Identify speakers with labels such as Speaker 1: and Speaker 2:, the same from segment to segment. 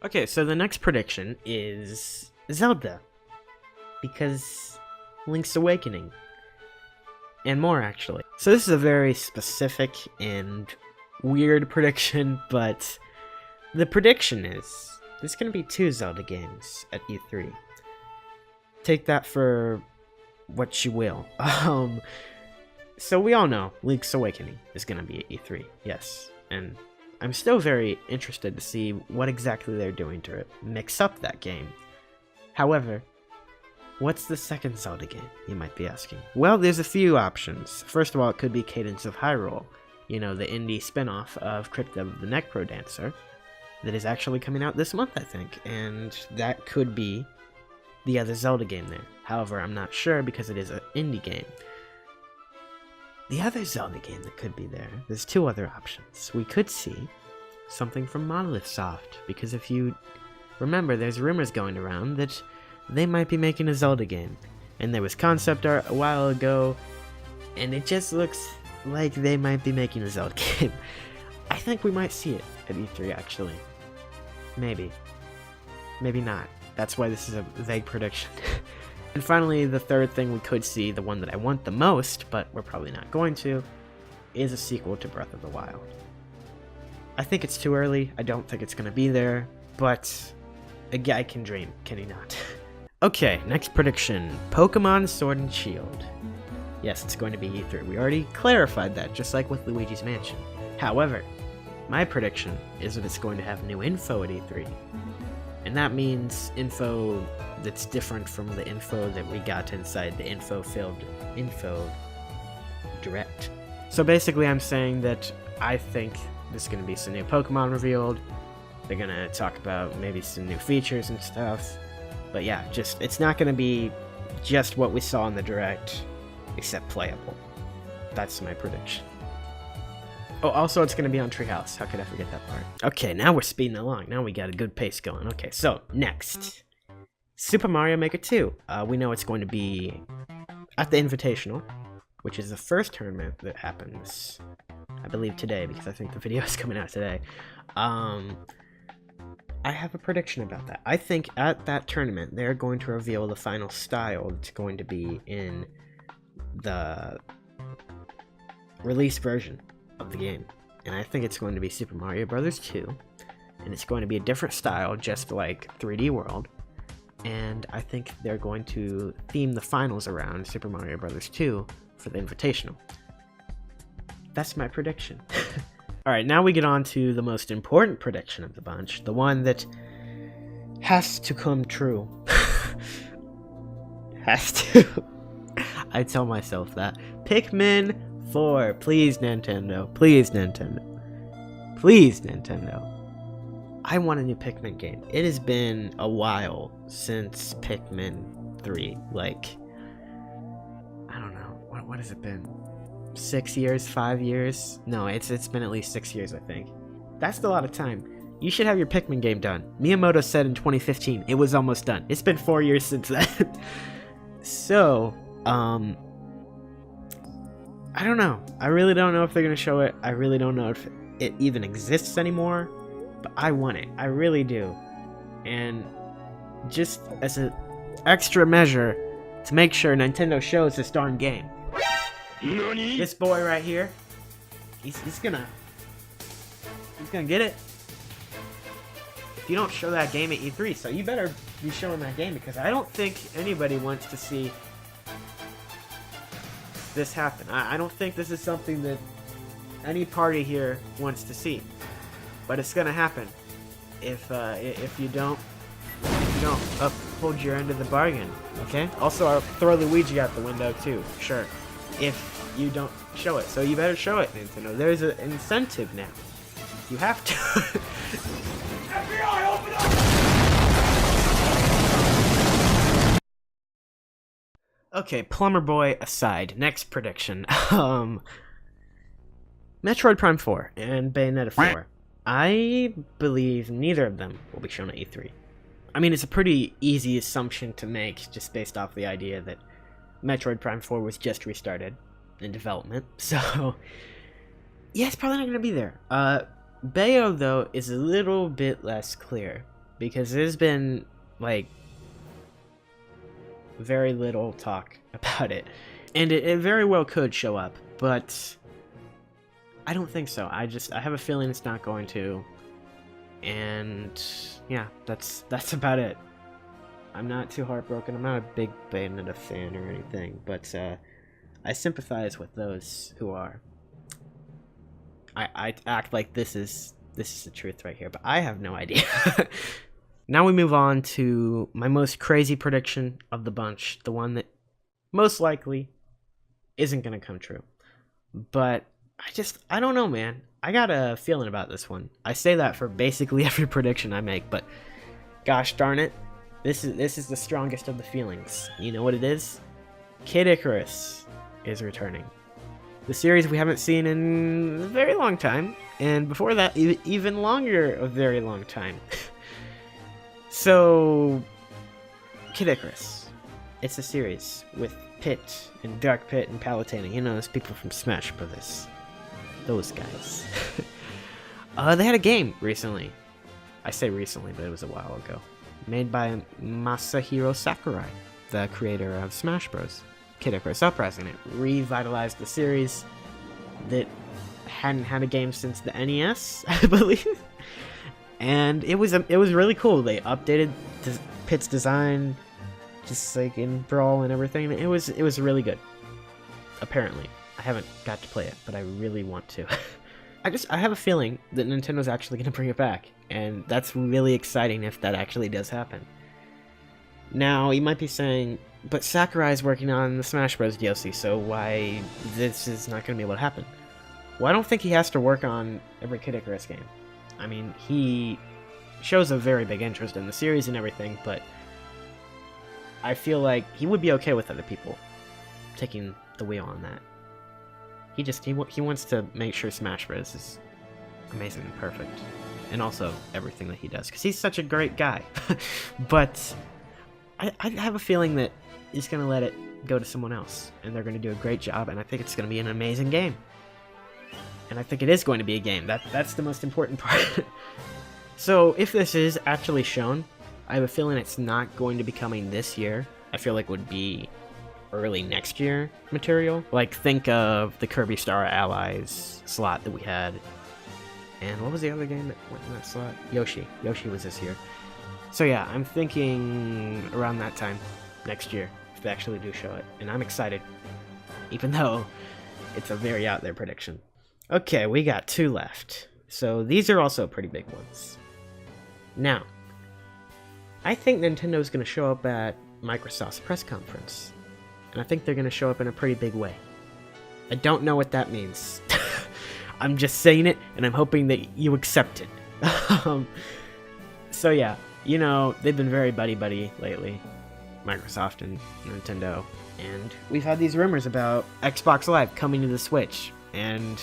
Speaker 1: Okay, so the next prediction is Zelda. Because Link's Awakening. And more, actually. So this is a very specific and weird prediction, but the prediction is there's going to be 2 Zelda games at E3. Take that for what you will. So we all know Link's Awakening is going to be at E3, yes. And I'm still very interested to see what exactly they're doing to mix up that game. However, what's the second Zelda game, you might be asking? Well, there's a few options. First of all, it could be Cadence of Hyrule, you know, the indie spin-off of Crypt of the Necrodancer, that is actually coming out this month, I think, and that could be the other Zelda game there. However, I'm not sure because it is an indie game. The other Zelda game that could be there, there's 2 other options. We could see something from Monolith Soft, because if you remember, there's rumors going around that they might be making a Zelda game. And there was concept art a while ago, and it just looks like they might be making a Zelda game. I think we might see it at E3, actually. Maybe. Maybe not. That's why this is a vague prediction. And finally, the third thing we could see, the one that I want the most, but we're probably not going to, is a sequel to Breath of the Wild. I think it's too early. I don't think it's going to be there, but a guy can dream, can he not? Okay, next prediction. Pokemon Sword and Shield. Yes, it's going to be E3. We already clarified that, just like with Luigi's Mansion. However, my prediction is that it's going to have new info at E3. And that means info that's different from the info that we got inside the info-filled info direct. So basically I'm saying that I think there's going to be some new Pokemon revealed. They're going to talk about maybe some new features and stuff. But yeah, it's not going to be just what we saw in the direct, except playable. That's my prediction. Oh, also it's going to be on Treehouse. How could I forget that part? Okay, now we're speeding along. Now we got a good pace going. Okay, so next. Super Mario Maker 2. We know it's going to be at the Invitational, which is the first tournament that happens, I believe, today, because I think the video is coming out today. I have a prediction about that. I think at that tournament, they're going to reveal the final style that's going to be in the release version of the game. And I think it's going to be Super Mario Bros. 2. And it's going to be a different style, just like 3D World. And I think they're going to theme the finals around Super Mario Bros. 2 for the Invitational. That's my prediction. Alright, now we get on to the most important prediction of the bunch. The one that has to come true. Has to. I tell myself that. Pikmin 4. Please, Nintendo. Please, Nintendo. Please, Nintendo. I want a new Pikmin game. It has been a while since Pikmin 3. Like, I don't know. What has it been? 6 years? 5 years? No, it's been at least 6 years, I think. That's a lot of time. You should have your Pikmin game done. Miyamoto said in 2015 it was almost done. It's been 4 years since then. So, I don't know. I really don't know if they're going to show it. I really don't know if it even exists anymore. But I want it. I really do. And just as an extra measure to make sure Nintendo shows this darn game. This boy right here, he's gonna get it. If you don't show that game at E3, so you better be showing that game, because I don't think anybody wants to see this happen. I don't think this is something that any party here wants to see, but it's gonna happen if you don't uphold your end of the bargain. Okay. Also, I'll throw Luigi out the window too. Sure. If you don't show it, so you better show it, Nintendo. There's an incentive now. You have to. FBI, open up! Okay, Plumber Boy aside, next prediction. Metroid Prime 4 and Bayonetta 4. I believe neither of them will be shown at E3. I mean, it's a pretty easy assumption to make, just based off the idea that Metroid Prime 4 was just restarted in development, so yeah, it's probably not going to be there. Bayo, though, is a little bit less clear. because there's been, like, very little talk about it. And it very well could show up, but I don't think so. I have a feeling it's not going to. And yeah, that's about it. I'm not too heartbroken. I'm not a big Bayonetta fan or anything, but I sympathize with those who are. I act like this is the truth right here, but I have no idea. Now we move on to my most crazy prediction of the bunch, the one that most likely isn't going to come true. But I don't know, man. I got a feeling about this one. I say that for basically every prediction I make, but gosh darn it, this is the strongest of the feelings. You know what it is? Kid Icarus is returning. The series we haven't seen in a very long time, and before that, even longer, a very long time. So, Kid Icarus. It's a series with Pit and Dark Pit and Palutena. You know, those people from Smash Brothers. Those guys. They had a game recently. I say recently, but it was a while ago. Made by Masahiro Sakurai, the creator of Smash Bros. Kid Icarus Uprising. It revitalized the series that hadn't had a game since the NES, I believe. And it was really cool. They updated Pit's design, just like in Brawl and everything. It was really good. Apparently, I haven't got to play it, but I really want to. I have a feeling that Nintendo's actually going to bring it back, and that's really exciting if that actually does happen. Now, you might be saying, but Sakurai's working on the Smash Bros. DLC, so why this is not going to be able to happen? Well, I don't think he has to work on every Kid Icarus game. I mean, he shows a very big interest in the series and everything, but I feel like he would be okay with other people taking the wheel on that. He wants to make sure Smash Bros. Is amazing and perfect, and also everything that he does, because he's such a great guy. But I have a feeling that he's going to let it go to someone else, and they're going to do a great job, and I think it's going to be an amazing game. And I think it is going to be a game. That's the most important part. So if this is actually shown, I have a feeling it's not going to be coming this year. I feel like it would be early next year material. Like, think of the Kirby Star Allies slot that we had. And what was the other game that went in that slot? Yoshi. Yoshi was this year. So yeah, I'm thinking around that time next year, if they actually do show it. And I'm excited, even though it's a very out there prediction. Okay, we got 2 left. So these are also pretty big ones. Now, I think Nintendo's going to show up at Microsoft's press conference. And I think they're going to show up in a pretty big way. I don't know what that means. I'm just saying it, and I'm hoping that you accept it. So yeah, you know, they've been very buddy-buddy lately. Microsoft and Nintendo. And we've had these rumors about Xbox Live coming to the Switch. And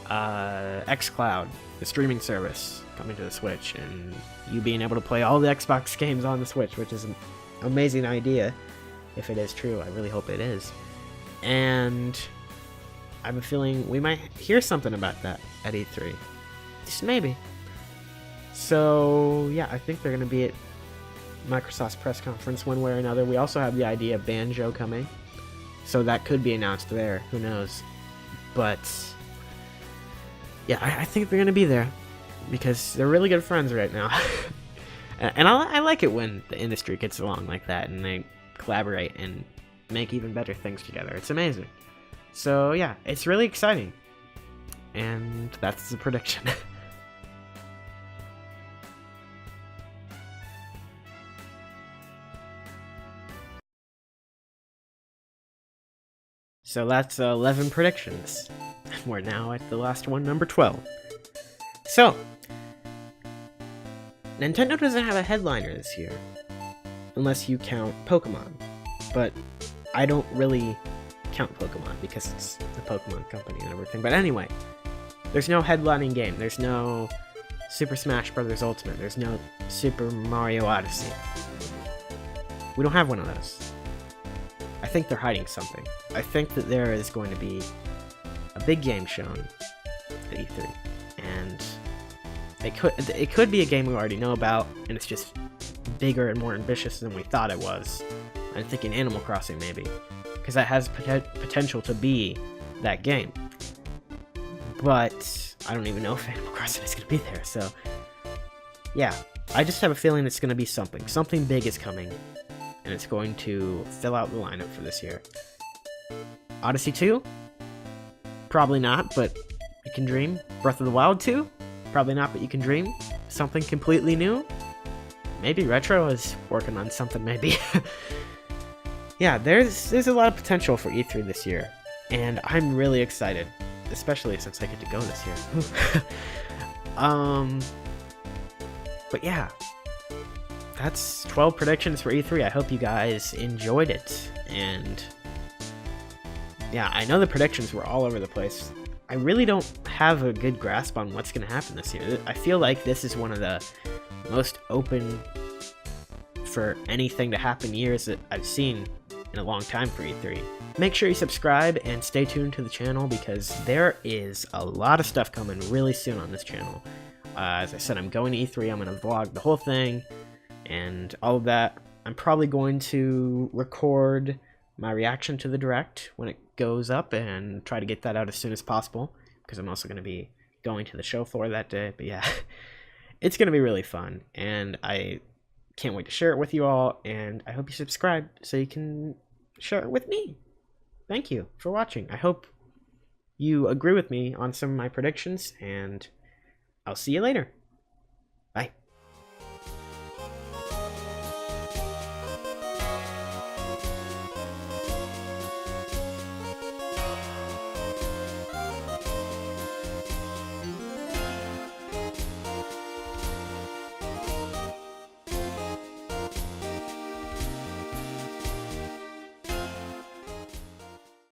Speaker 1: xCloud, the streaming service, coming to the Switch, and you being able to play all the Xbox games on the Switch, which is an amazing idea, if it is true. I really hope it is. And I have a feeling we might hear something about that at E3. Just maybe. So, yeah, I think they're going to be at Microsoft's press conference one way or another. We also have the idea of Banjo coming, so that could be announced there. Who knows? But yeah, I think they're going to be there, because they're really good friends right now. And I like it when the industry gets along like that, and they collaborate and make even better things together. It's amazing. So yeah, it's really exciting. And that's the prediction. So that's 11 predictions. We're now at the last one, number 12. So, Nintendo doesn't have a headliner this year, unless you count Pokemon. But I don't really count Pokemon, because it's the Pokemon company and everything. But anyway, there's no headlining game. There's no Super Smash Bros. Ultimate. There's no Super Mario Odyssey. We don't have one of those. I think they're hiding something. I think that there is going to be a big game shown at E3, and it could be a game we already know about, and it's just bigger and more ambitious than we thought it was. I'm thinking Animal Crossing maybe, because that has potential to be that game. But I don't even know if Animal Crossing is going to be there, so yeah, I just have a feeling it's going to be something. Something big is coming, and it's going to fill out the lineup for this year. Odyssey 2? Probably not, but you can dream. Breath of the Wild 2? Probably not, but you can dream. Something completely new? Maybe Retro is working on something, maybe. Yeah, there's a lot of potential for E3 this year, and I'm really excited, especially since I get to go this year. But yeah, that's 12 predictions for E3. I hope you guys enjoyed it, and yeah, I know the predictions were all over the place. I really don't have a good grasp on what's going to happen this year. I feel like this is one of the most open for anything to happen years that I've seen in a long time for E3. Make sure you subscribe and stay tuned to the channel, because there is a lot of stuff coming really soon on this channel. As I said, I'm going to E3, I'm going to vlog the whole thing, and all of that. I'm probably going to record my reaction to the Direct when it goes up, and try to get that out as soon as possible, because I'm also going to be going to the show floor that day. But yeah, it's going to be really fun, and I can't wait to share it with you all, and I hope you subscribe so you can share it with me. Thank you for watching. I hope you agree with me on some of my predictions, and I'll see you later.